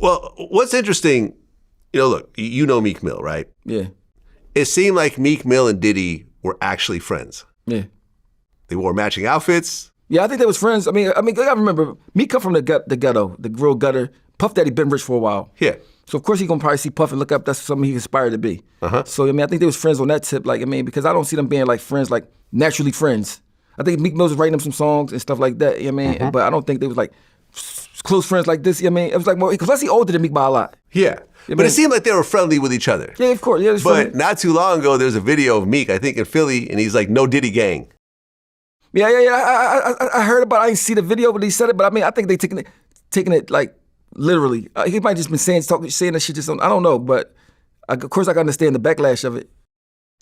Well, what's interesting, look, you know Meek Mill, right? Yeah. It seemed like Meek Mill and Diddy were actually friends. Yeah. They wore matching outfits. Yeah, I think they was friends. I mean, I remember Meek come from the ghetto, the real gutter. Puff Daddy been rich for a while. Yeah. So of course he gonna probably see Puff and look up. That's something he aspired to be. So I think they was friends on that tip. Because I don't see them being like friends, like naturally friends. I think Meek Mill was writing them some songs and stuff like that. But I don't think they was like close friends like this. It was like more because he older than Meek by a lot. Yeah. But it seemed like they were friendly with each other. Yeah, of course. Yeah, but not too long ago, there's a video of Meek, I think in Philly, and he's like, "No Diddy gang." Yeah. I heard about it. I didn't see the video, but he said it. But I think they taking it like literally. He might just been saying that shit just. I don't know, but of course I can understand the backlash of it.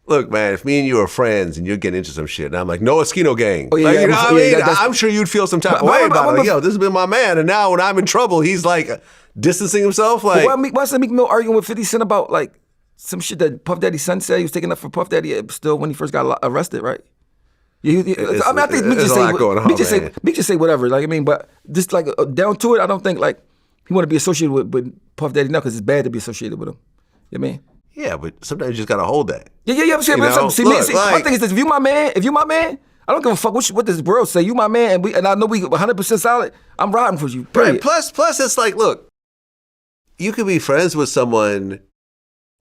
Look, man, if me and you are friends and you're getting into some shit, and I'm like, "No Oschino gang," you know what I mean? I'm sure you'd feel some type of way about it. Like, yo, this has been my man, and now when I'm in trouble, he's like distancing himself. Like, why's Meek Mill arguing with 50 Cent about like some shit that Puff Daddy's son said he was taking up for Puff Daddy still when he first got arrested, right? I think Meek just say whatever. But just like down to it, I don't think like he want to be associated with Puff Daddy now because it's bad to be associated with him. You know what I mean? Yeah, but sometimes you just gotta hold that. Yeah. My thing is this: if you my man, I don't give a fuck what this world say. You my man, and I know we 100% solid. I'm riding for you. Right. Plus, it's like, look, you could be friends with someone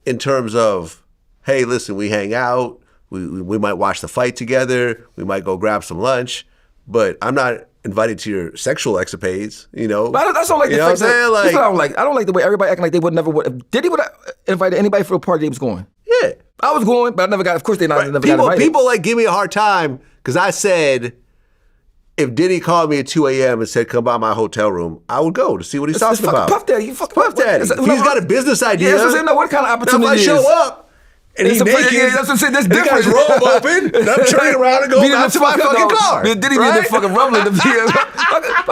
in terms of, hey, listen, we hang out, we might watch the fight together, we might go grab some lunch, but I'm not invited to your sexual escapades, But that's not like the fact that, I don't like the way everybody acting like they would never would. If Diddy would have invited anybody for the party, they was going. Yeah. I was going, but I never got, of course they never got invited. People like give me a hard time because I said, if Diddy called me at 2 a.m. and said, come by my hotel room, I would go to see what he's talking about. Puff Daddy. You fucking Puff Daddy. If he's got a business idea. Yeah, that's what I'm saying. What kind of opportunity if I show up and he's naked, that's what I'm saying. That's different. He got his robe open, and I'm turning around and going back to my fucking car. Diddy be in there fucking rumbling. But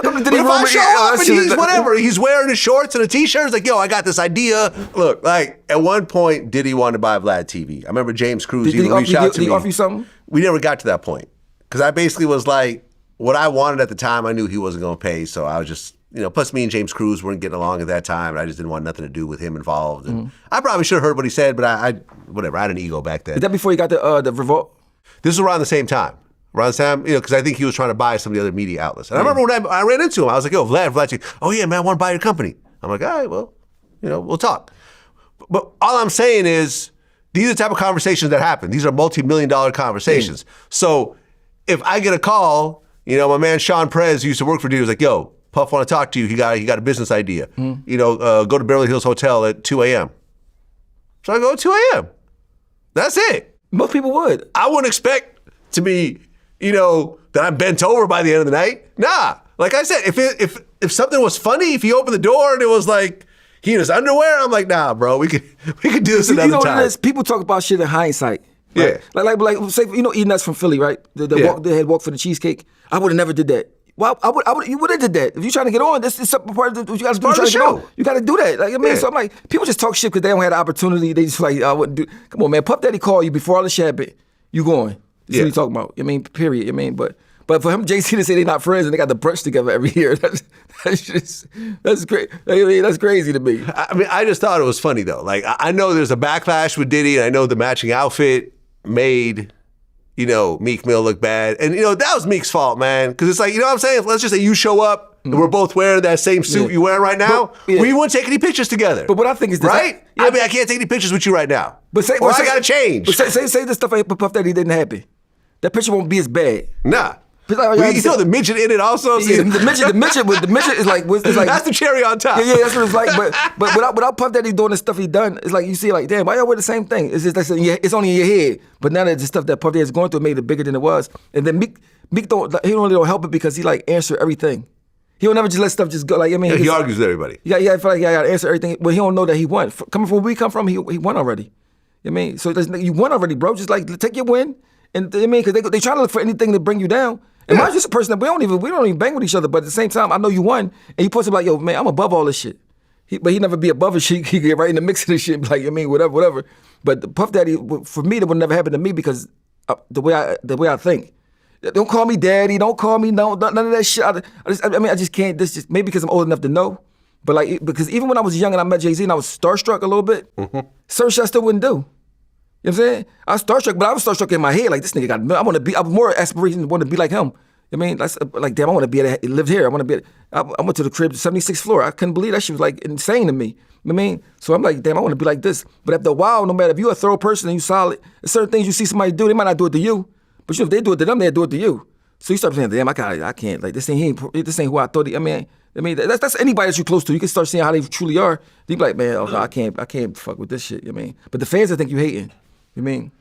if I show up and he's whatever, he's wearing his shorts and a t-shirt, it's like, yo, I got this idea. Look, like at one point, Diddy wanted to buy Vlad TV. I remember James Cruz even reached out to me. Did he offer you something? We never got to that point. Because I basically was like, what I wanted at the time, I knew he wasn't going to pay, so I was just, plus me and James Cruz weren't getting along at that time, and I just didn't want nothing to do with him involved. And I probably should have heard what he said, but I had an ego back then. Is that before you got the revolt? This was around the same time. Because I think he was trying to buy some of the other media outlets. And I remember when I ran into him, I was like, yo, Vlad, oh yeah, man, I want to buy your company. I'm like, all right, well, we'll talk. But all I'm saying is, these are the type of conversations that happen. These are multi-million-dollar conversations. So if I get a call, my man Sean Perez, who used to work for Diddy, was like, yo, Puff want to talk to you. He got a business idea. Go to Beverly Hills Hotel at 2 a.m. So I go at 2 a.m. That's it. Most people would. I wouldn't expect to be, that I'm bent over by the end of the night. Nah. Like I said, if something was funny, if he opened the door and it was like he in his underwear, I'm like, nah, bro, we could do this another time. What it is? People talk about shit in hindsight. Right? Yeah. Like say, eating nuts from Philly, right? The head walk for the cheesecake. I would have never did that. Well, you would have did that. If you're trying to get on, this is part of the, you got to do. The show. You got to do that. So I'm like, people just talk shit because they don't have the opportunity. They just like, I wouldn't do. Come on, man. Puff Daddy called you before all this shit happened. You going? That's what he talking about. Period. But for him, JC to say they're not friends and they got the brunch together every year, that's great. That's crazy to me. I just thought it was funny though. Like I know there's a backlash with Diddy, and I know the matching outfit made Meek Mill look bad. And, that was Meek's fault, man. Because it's like, what I'm saying? Let's just say you show up and we're both wearing that same suit you're wearing right now. We wouldn't take any pictures together. But what I think is this. Right? I can't take any pictures with you right now. But I got to change. But say the stuff I Puff Daddy didn't happen. That picture won't be as bad. Nah. You throw the midget in it also? Yeah, the midget is like... That's the cherry on top. Yeah, that's what it's like. But without Puff Daddy doing the stuff he done, it's like you see like, damn, why y'all wear the same thing? It's just like, it's only in your head. But now that the stuff that Puff Daddy's going through made it bigger than it was. And then Meek don't help it because he like answer everything. He don't ever just let stuff just go. Like he argues with everybody. Yeah, I feel like I got to answer everything. But he don't know that he won. Coming from where we come from, he won already. So you won already, bro. Just like take your win. And because they trying to look for anything to bring you down. And mine's just a person that we don't even bang with each other. But at the same time, I know you won, and you supposed to be like, yo, man, I'm above all this shit. But he never be above it. He get right in the mix of this shit. Like whatever. But the Puff Daddy, for me, that would never happen to me because the way I think. Don't call me daddy. Don't call me none of that shit. I just can't. This just maybe because I'm old enough to know. But like, because even when I was young and I met Jay-Z and I was starstruck a little bit, certain shit I still wouldn't do. You know what I'm saying? I was starstruck, but I was starstruck in my head. Like, this nigga I have more aspirations to want to be like him. You know what I mean? That's, like, damn, I want to be lived here. I want to be I went to the crib, 76th floor. I couldn't believe that shit was like insane to me. You know what I mean? So I'm like, damn, I want to be like this. But after a while, no matter if you're a thorough person and you solid, there's certain things you see somebody do, they might not do it to you. But you know, if they do it to them, they'll do it to you. So you start saying, damn, I can't, like, this ain't who I thought I mean, that's anybody that you close to. You can start seeing how they truly are. You be like, man, oh, no, I can't fuck with this shit. You know what I mean? But the fans, I think you hating. You know what I mean?